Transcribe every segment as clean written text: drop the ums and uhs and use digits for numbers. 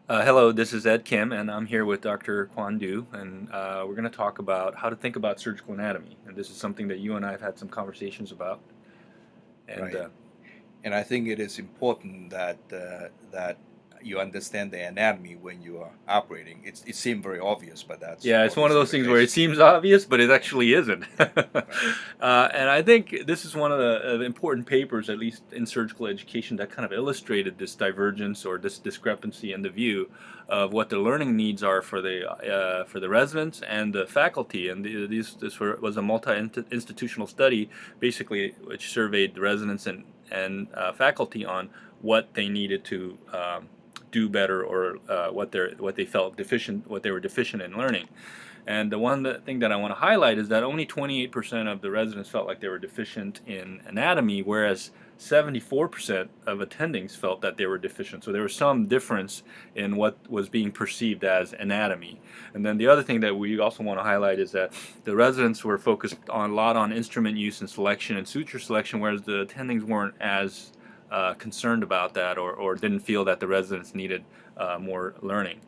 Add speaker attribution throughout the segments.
Speaker 1: Hello, this is Ed Kim, and I'm here with Dr. Kwan Du, and we're going to talk about how to think about surgical anatomy. And this is something that you and I have had some conversations about. And
Speaker 2: Right. And I think it is important that you understand the anatomy when you are operating. It seemed very obvious, but that's
Speaker 1: yeah, it's one of
Speaker 2: obviously
Speaker 1: those
Speaker 2: the
Speaker 1: things where it
Speaker 2: case.
Speaker 1: seems obvious, but it
Speaker 2: Yeah.
Speaker 1: actually isn't.
Speaker 2: Right.
Speaker 1: And I think this is one of the important papers, at least in surgical education, that kind of illustrated this divergence or this discrepancy in the view of what the learning needs are for the residents and the faculty. And was a multi-institutional study, basically, which surveyed the residents and faculty on what they needed to do better or what they felt deficient, what they were deficient in learning. And thing that I want to highlight is that only 28% of the residents felt like they were deficient in anatomy, whereas 74% of attendings felt that they were deficient. So there was some difference in what was being perceived as anatomy. And then the other thing that we also want to highlight is that the residents were focused on a lot on instrument use and selection and suture selection, whereas the attendings weren't as concerned about that or didn't feel that the residents needed more learning.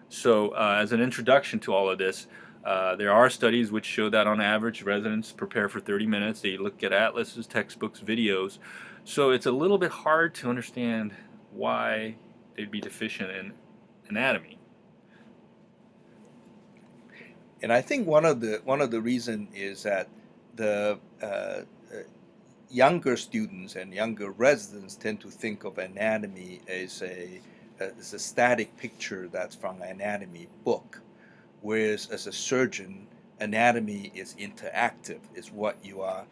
Speaker 1: So, as an introduction to all of this, there are studies which show that on average residents prepare for 30 minutes. They look at atlases, textbooks, videos. So, it's a little bit hard to understand why they'd be deficient in anatomy.
Speaker 2: And I think one of the reason is that the younger students and younger residents tend to think of anatomy as a static picture that's from an anatomy book. Whereas as a surgeon, anatomy is interactive. It's what you're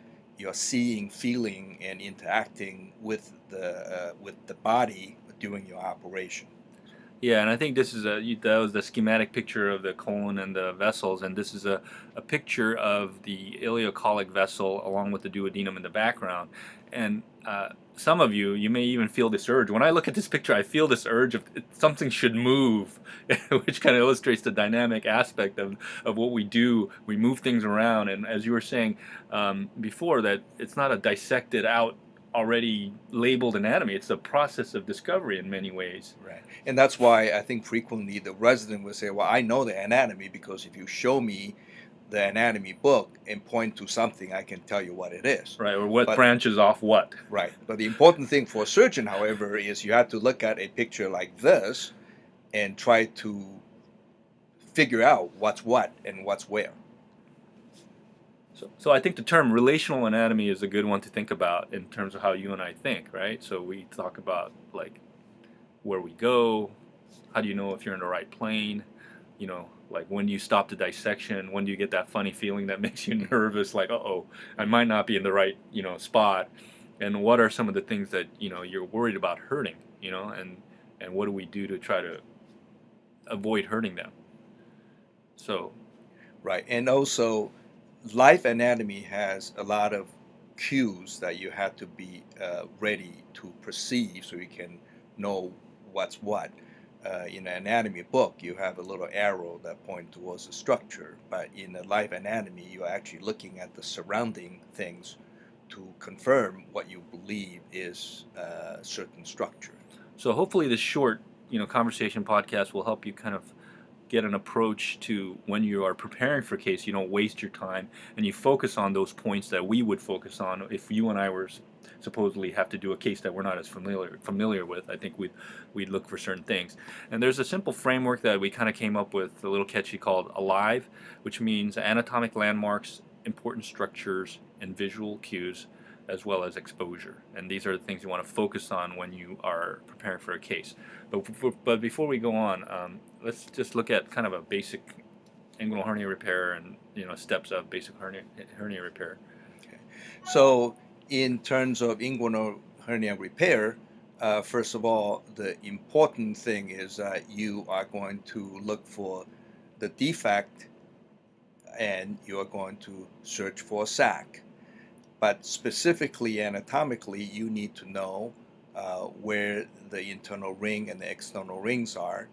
Speaker 2: seeing, feeling, and interacting with the body during your operation.
Speaker 1: Yeah, and I think that was the schematic picture of the colon and the vessels, and this is a picture of the ileocolic vessel along with the duodenum in the background. And some of you may even feel this urge. When I look at this picture, I feel this urge of something should move, which kind of illustrates the dynamic aspect of what we do. We move things around, and as you were saying before, that it's not a dissected out, already labeled anatomy. It's a process of discovery in many ways.
Speaker 2: Right. And that's why I think frequently the resident will say, well, I know the anatomy because if you show me the anatomy book and point to something, I can tell you what it is.
Speaker 1: Right, or what
Speaker 2: But
Speaker 1: branches off what.
Speaker 2: right. But the important thing for a surgeon, however, is you have to look at a picture like this and try to figure out what's what and what's where.
Speaker 1: So I think the term relational anatomy is a good one to think about in terms of how you and I think, right? So we talk about like where we go, how do you know if you're in the right plane, like when do you stop the dissection, when do you get that funny feeling that makes you nervous, like, uh-oh, I might not be in the right, spot, and what are some of the things that, you're worried about hurting, and what do we do to try to avoid hurting them? So,
Speaker 2: Right. And also, life anatomy has a lot of cues that you have to be ready to perceive so you can know what's what. In an anatomy book, you have a little arrow that points towards the structure, but in a life anatomy, you're actually looking at the surrounding things to confirm what you believe is a certain structure.
Speaker 1: So hopefully this short, conversation podcast will help you kind of get an approach to when you are preparing for a case. You don't waste your time and you focus on those points that we would focus on if you and I were supposedly have to do a case that we're not as familiar with. I think we'd look for certain things. And there's a simple framework that we kind of came up with, a little catchy, called ALIVE, which means anatomic landmarks, important structures, and visual cues, as well as exposure. And these are the things you want to focus on when you are preparing for a case. But before we go on, let's just look at kind of a basic inguinal hernia repair and steps of basic hernia repair.
Speaker 2: Okay. So, in terms of inguinal hernia repair, first of all, the important thing is that you are going to look for the defect and you are going to search for a sac. But specifically anatomically, you need to know where the internal ring and the external rings are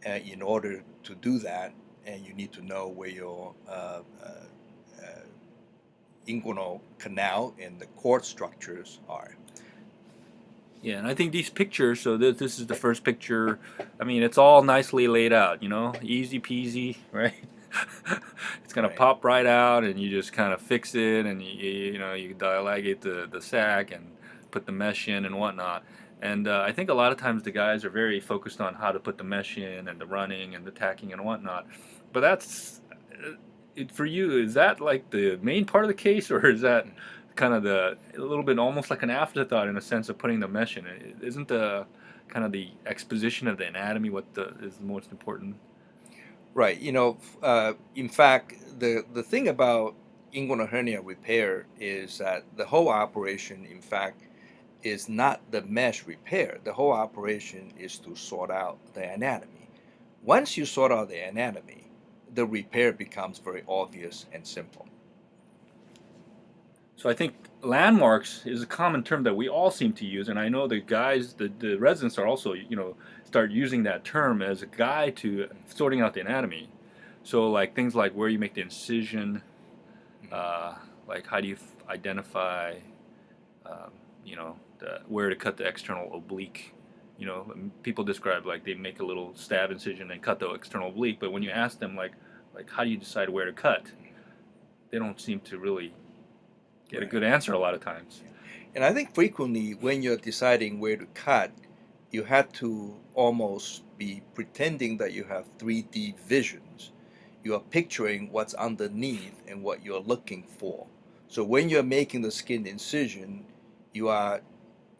Speaker 2: in order to do that. And you need to know where your inguinal canal and the cord structures are.
Speaker 1: Yeah, and I think these pictures, so this is the first picture, I mean, it's all nicely laid out, you know, easy peasy, right? It's going to
Speaker 2: Right.
Speaker 1: pop right out, and you just kind of fix it, and you know, you dilatate the sac and put the mesh in and whatnot. And I think a lot of times the guys are very focused on how to put the mesh in and the running and the tacking and whatnot. But that's, for you, is that like the main part of the case, or is that kind of a little bit almost like an afterthought in a sense of putting the mesh in it? Isn't the kind of the exposition of the anatomy what is the most important?
Speaker 2: Right. In fact, the thing about inguinal hernia repair is that the whole operation, in fact, is not the mesh repair. The whole operation is to sort out the anatomy. Once you sort out the anatomy, the repair becomes very obvious and simple.
Speaker 1: So I think landmarks is a common term that we all seem to use, and I know the guys, the residents are also, you know, start using that term as a guide to sorting out the anatomy. So like things like where you make the incision, uh, like how do you identify, um, you know, where to cut the external oblique. You know, people describe like they make a little stab incision and cut the external oblique, but when you ask them like how do you decide where to cut, they don't seem to really get a
Speaker 2: Right.
Speaker 1: good answer a lot of times.
Speaker 2: And I think frequently when you're deciding where to cut, you have to almost be pretending that you have 3D visions. You are picturing what's underneath and what you're looking for. So when you're making the skin incision, you are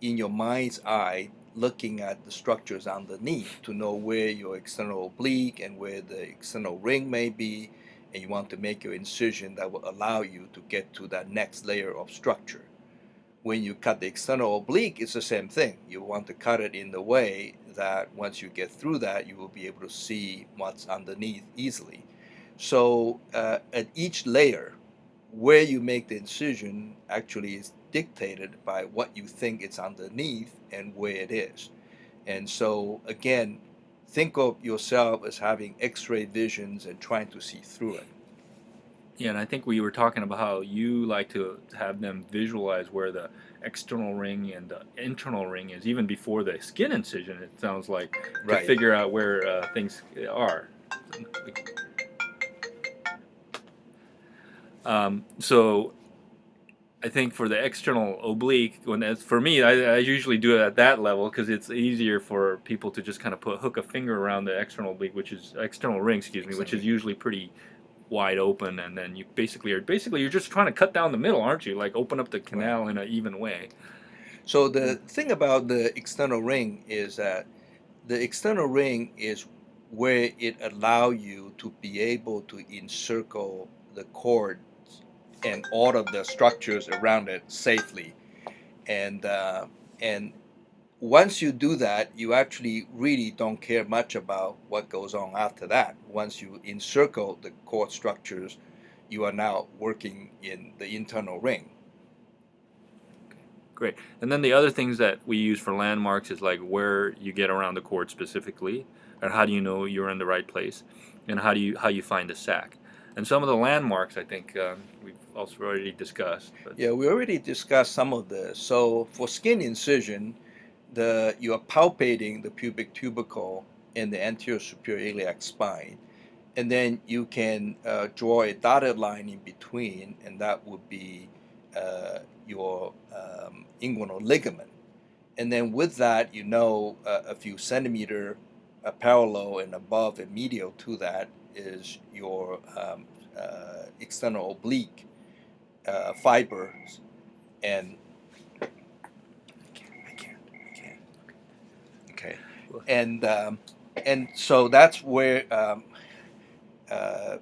Speaker 2: in your mind's eye looking at the structures underneath to know where your external oblique and where the external ring may be, and you want to make your incision that will allow you to get to that next layer of structure. When you cut the external oblique, it's the same thing. You want to cut it in the way that once you get through that, you will be able to see what's underneath easily. So at each layer, where you make the incision actually is dictated by what you think it's underneath and where it is. And so again, think of yourself as having X-ray visions and trying to see through it.
Speaker 1: Yeah, and I think we were talking about how you like to have them visualize where the external ring and the internal ring is, even before the skin incision, it sounds like, to
Speaker 2: Right.
Speaker 1: figure out where things are. So I think for the external oblique, when that's for me, I usually do it at that level because it's easier for people to just kind of hook a finger around the external oblique, which is external ring, excuse me, which is usually pretty wide open, and then you basically you're just trying to cut down the middle, aren't you? Like open up the
Speaker 2: Right.
Speaker 1: canal in an even way.
Speaker 2: So the thing about the external ring is that the external ring is where it allow you to be able to encircle the cord and all of the structures around it safely. And once you do that, you actually really don't care much about what goes on after that. Once you encircle the cord structures, you are now working in the internal ring.
Speaker 1: Great. And then the other things that we use for landmarks is like where you get around the cord specifically, or how do you know you're in the right place, and how you find a sac. And some of the landmarks I think we've also already discussed. But
Speaker 2: Yeah, we already discussed some of this. So for skin incision, you are palpating the pubic tubercle in the anterior superior iliac spine, and then you can draw a dotted line in between, and that would be your inguinal ligament. And then with that, a few centimeter parallel and above and medial to that is your external oblique fibers. And I can't. Okay. And so that's where uh,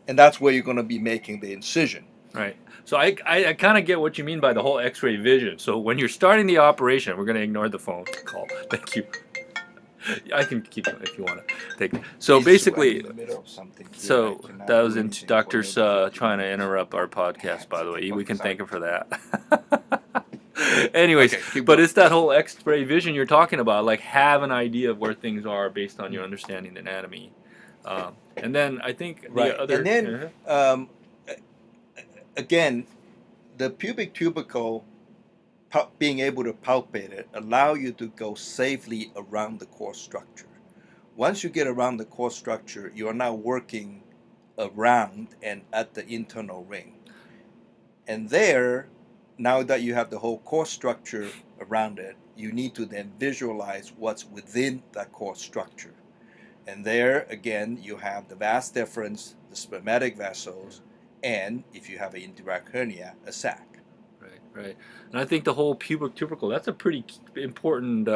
Speaker 2: and that's where you're going to be making the incision.
Speaker 1: right. So I kind of get what you mean by the whole X-ray vision. So when you're starting the operation, we're going to ignore the phone call. Thank you. I can keep it if you want to take it. So basically,
Speaker 2: in the middle of something here.
Speaker 1: so
Speaker 2: I cannot
Speaker 1: that
Speaker 2: do
Speaker 1: was
Speaker 2: anything for
Speaker 1: Dr.
Speaker 2: maybe 15
Speaker 1: trying to
Speaker 2: minutes.
Speaker 1: interrupt our podcast, by the way. We can
Speaker 2: Sorry.
Speaker 1: thank him for that. Anyways,
Speaker 2: Okay, keep
Speaker 1: but
Speaker 2: going.
Speaker 1: it's that whole X-ray vision you're talking about, like have an idea of where things are based on your understanding the anatomy. And then I think
Speaker 2: Right.
Speaker 1: the other.
Speaker 2: And then again, the pubic tubercle, being able to palpate it, allow you to go safely around the core structure. Once you get around the core structure, you are now working around and at the internal ring. And there, now that you have the whole core structure around it, you need to then visualize what's within that core structure. And there, again, you have the vas deferens, the spermatic vessels, and if you have an indirect hernia, a sac.
Speaker 1: Right, right. And I think the whole pubic tubercle, that's a pretty important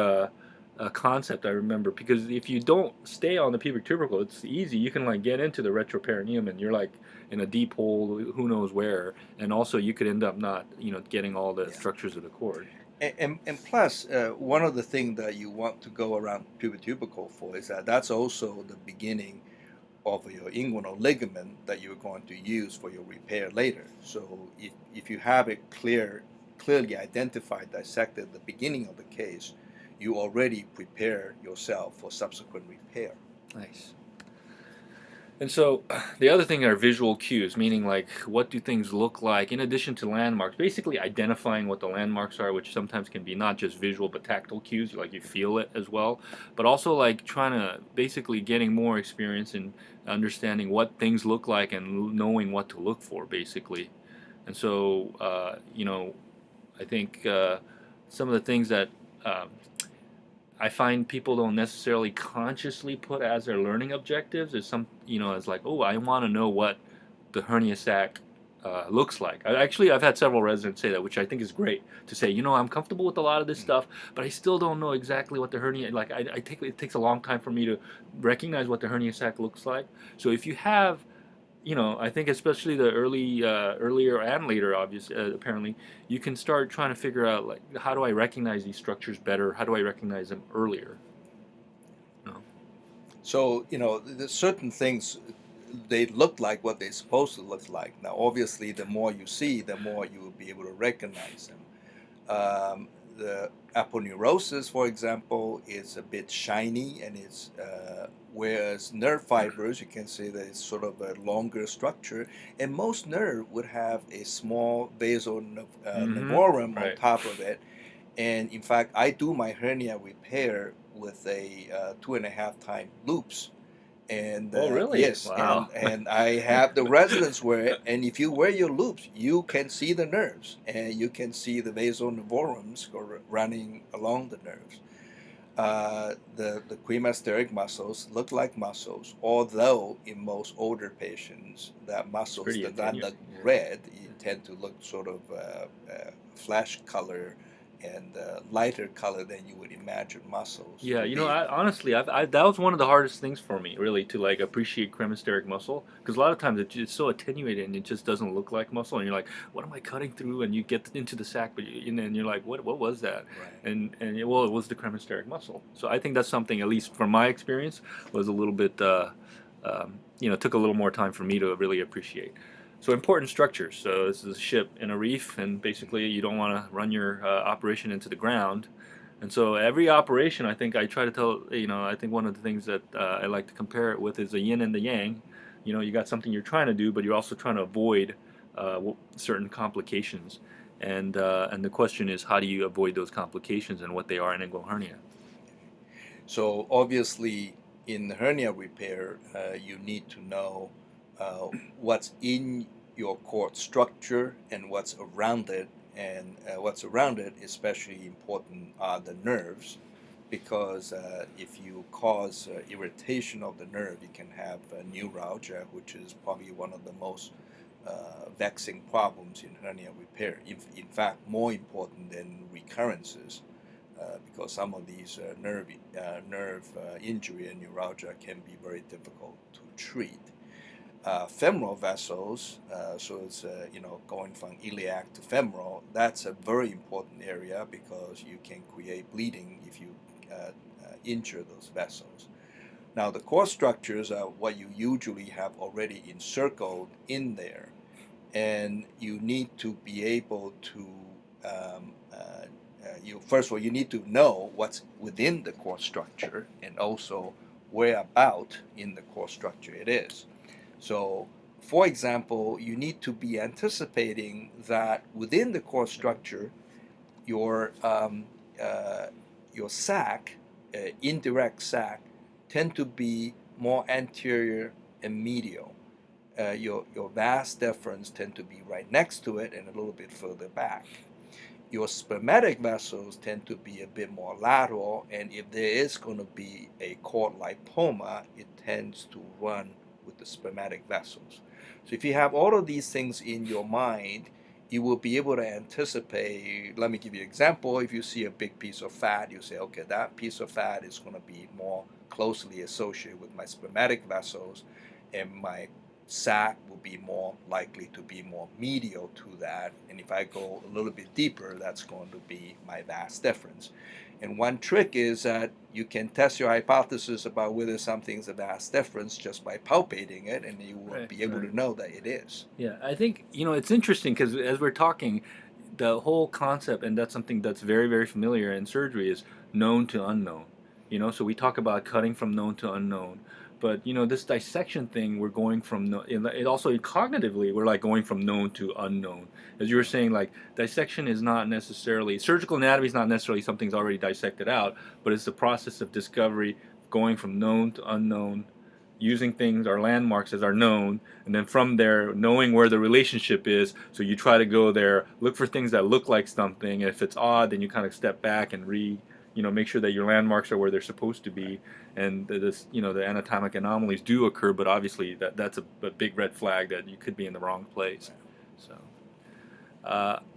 Speaker 1: concept, I remember, because if you don't stay on the pubic tubercle, it's easy. You can like get into the retroperineum and you're like in a deep hole, who knows where. And also you could end up not, getting all the
Speaker 2: Yeah.
Speaker 1: structures of the cord.
Speaker 2: And plus, one of the things that you want to go around pubic tubercle for is that that's also the beginning of your inguinal ligament that you're going to use for your repair later. So if you have it clearly identified, dissected at the beginning of the case, you already prepare yourself for subsequent repair.
Speaker 1: Nice. And so the other thing are visual cues, meaning like what do things look like in addition to landmarks, basically identifying what the landmarks are, which sometimes can be not just visual but tactile cues, like you feel it as well, but also like trying to basically getting more experience in understanding what things look like and knowing what to look for basically. And so, I think some of the things that um, I find people don't necessarily consciously put as their learning objectives is it's like, oh, I want to know what the hernia sac looks like. I've had several residents say that, which I think is great to say, I'm comfortable with a lot of this stuff, but I still don't know exactly what the hernia, like, it takes a long time for me to recognize what the hernia sac looks like. So if you have I think especially the earlier and later, obviously, apparently, you can start trying to figure out like how do I recognize these structures better? How do I recognize them earlier? You know?
Speaker 2: So, there's certain things, they look like what they're supposed to look like. Now, obviously, the more you see, the more you will be able to recognize them. The aponeurosis, for example, is a bit shiny, and it's whereas nerve fibers, you can see that it's sort of a longer structure, and most nerve would have a small vasal nevorum on
Speaker 1: Right.
Speaker 2: top of it. And in fact, I do my hernia repair with a 2.5 time loops. And
Speaker 1: Oh, really?
Speaker 2: yes,
Speaker 1: Wow.
Speaker 2: and I have the residents wear it. And if you wear your loops, you can see the nerves, and you can see the vasal nevorums running along the nerves. The cremasteric muscles look like muscles, although in most older patients, that muscles
Speaker 1: Pretty
Speaker 2: do not look
Speaker 1: attenuated. Yeah.
Speaker 2: red. It tend to look sort of flesh color and lighter color than you would imagine muscles
Speaker 1: Yeah,
Speaker 2: to be.
Speaker 1: honestly, that was one of the hardest things for me, really, to like appreciate cremasteric muscle, because a lot of times it's so attenuated and it just doesn't look like muscle, and you're like, what am I cutting through? And you get into the sac, and you're like, what was that?
Speaker 2: Right.
Speaker 1: Well, it was the cremasteric muscle. So I think that's something, at least from my experience, was a little bit, took a little more time for me to really appreciate. So important structures. So this is a ship in a reef, and basically you don't want to run your operation into the ground. And so every operation, I think I try to tell, I think one of the things that I like to compare it with is the yin and the yang. You got something you're trying to do, but you're also trying to avoid certain complications. And the question is, how do you avoid those complications and what they are in inguinal hernia?
Speaker 2: So obviously, in hernia repair, you need to know what's in your cord structure and what's around it. And what's around it, especially important, are the nerves, because if you cause irritation of the nerve, you can have neuralgia, which is probably one of the most vexing problems in hernia repair. In fact, more important than recurrences. Because some of these nerve injury and neuralgia can be very difficult to treat. Femoral vessels, so it's going from iliac to femoral. That's a very important area because you can create bleeding if you injure those vessels. Now, the core structures are what you usually have already encircled in there, and you need to be able to first of all, you need to know what's within the core structure and also where about in the core structure it is. So for example, you need to be anticipating that within the core structure, your uh, your sac, indirect sac, tend to be more anterior and medial. Your vas deferens tend to be right next to it and a little bit further back. Your spermatic vessels tend to be a bit more lateral, and if there is going to be a cord lipoma, it tends to run with the spermatic vessels. So if you have all of these things in your mind, you will be able to anticipate. Let me give you an example. If you see a big piece of fat, you say, okay, that piece of fat is going to be more closely associated with my spermatic vessels, and my sac will be more likely to be more medial to that. And if I go a little bit deeper, that's going to be my vas deferens. And one trick is that you can test your hypothesis about whether something's a vas deferens just by palpating it, and you will be able to know that it is.
Speaker 1: Yeah, I think, it's interesting because as we're talking, the whole concept, and that's something that's very, very familiar in surgery, is known to unknown. So we talk about cutting from known to unknown. But, this dissection thing, we're going from, it also cognitively, we're like going from known to unknown. As you were saying, like, dissection is not necessarily, surgical anatomy is not necessarily something's already dissected out, but it's the process of discovery, going from known to unknown, using things, our landmarks as our known, and then from there, knowing where the relationship is. So you try to go there, look for things that look like something. And if it's odd, then you kind of step back and make sure that your landmarks are where they're supposed to be. And the anatomic anomalies do occur, but obviously that's a big red flag that you could be in the wrong place. So.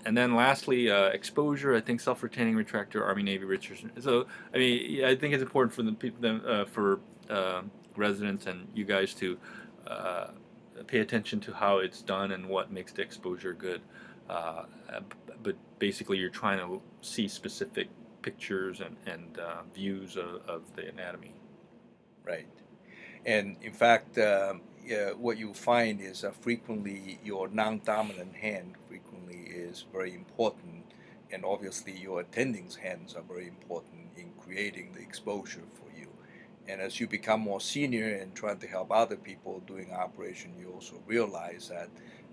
Speaker 1: And then lastly, exposure. I think self-retaining retractor, Army, Navy, Richardson. So I think it's important for the people, for residents and you guys to pay attention to how it's done and what makes the exposure good. But basically, you're trying to see specific pictures and views of the anatomy.
Speaker 2: Right. And in fact, what you find is frequently your non-dominant hand frequently is very important, and obviously your attending's hands are very important in creating the exposure for you. And as you become more senior and trying to help other people doing operation, you also realize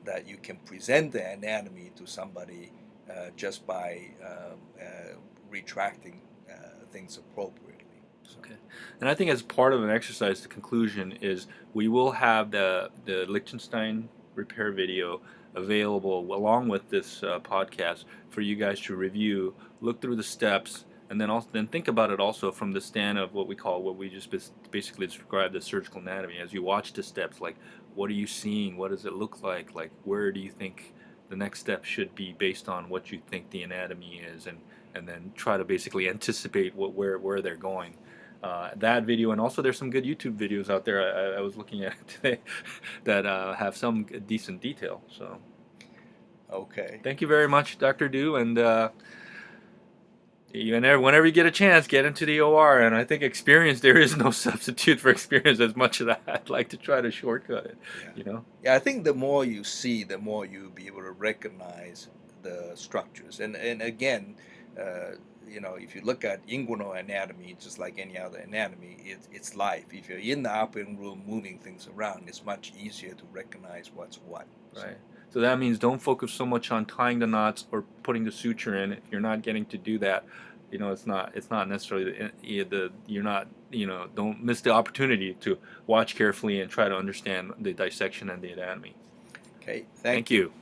Speaker 2: that you can present the anatomy to somebody just by retracting things appropriately. So.
Speaker 1: Okay. And I think as part of an exercise, the conclusion is we will have the Liechtenstein repair video available along with this podcast for you guys to review, look through the steps, and then think about it also from the stand of what we just basically described as surgical anatomy. As you watch the steps, like, what are you seeing? What does it look like? Like, where do you think the next step should be based on what you think the anatomy is, and then try to basically anticipate where they're going. That video, and also there's some good YouTube videos out there I was looking at today that have some decent detail. So,
Speaker 2: okay.
Speaker 1: Thank you very much, Dr. Du, and whenever you get a chance, get into the OR. And I think experience, there is no substitute for experience. As much as I'd like to try to shortcut it,
Speaker 2: Yeah, I think the more you see, the more you'll be able to recognize the structures. And again, if you look at inguinal anatomy, just like any other anatomy, it's life. If you're in the operating room moving things around, it's much easier to recognize what's what.
Speaker 1: Right. So that means don't focus so much on tying the knots or putting the suture in. If you're not getting to do that, it's not necessarily don't miss the opportunity to watch carefully and try to understand the dissection and the anatomy.
Speaker 2: Okay.
Speaker 1: Thank you.